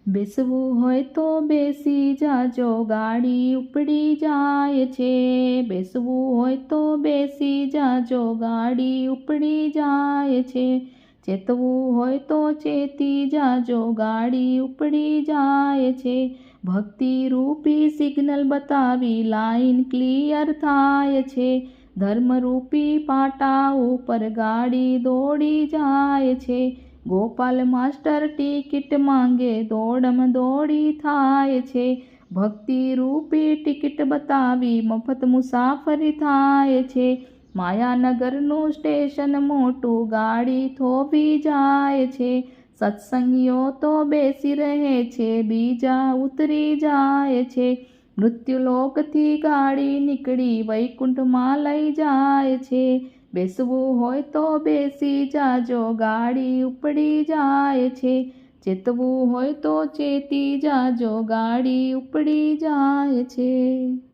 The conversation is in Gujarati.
બેસવું હોય તો બેસી જાજો, ગાડી ઉપડી જાય છે. બેસવું હોય તો બેસી જાજો, ગાડી ઉપડી જાય છે. ચેતવું હોય તો ચેતી જાજો, ગાડી ઉપડી જાય છે. ભક્તિ રૂપી સિગ્નલ બતાવી લાઈન ક્લિયર થાય છે. ધર્મરૂપી પાટા ઉપર ગાડી દોડી જાય છે. ગોપાલ માસ્ટર ટિકિટ માંગે, દોડમ દોડી થાય છે. ભક્તિ રૂપી ટિકિટ બતાવી મફત મુસાફરી થાય છે. માયાનગરનું સ્ટેશન મોટું, ગાડી થોભી જાય છે. સત્સંગીઓ તો બેસી રહે છે, બીજા ઉતરી જાય છે. મૃત્યુલોકથી ગાડી નીકળી વૈકુંઠમાં લઈ જાય છે. બેસવું હોય તો બેસી જાજો, ગાડી ઉપડી જાય છે. ચેતવું હોય તો ચેતી જાજો, ગાડી ઉપડી જાય છે.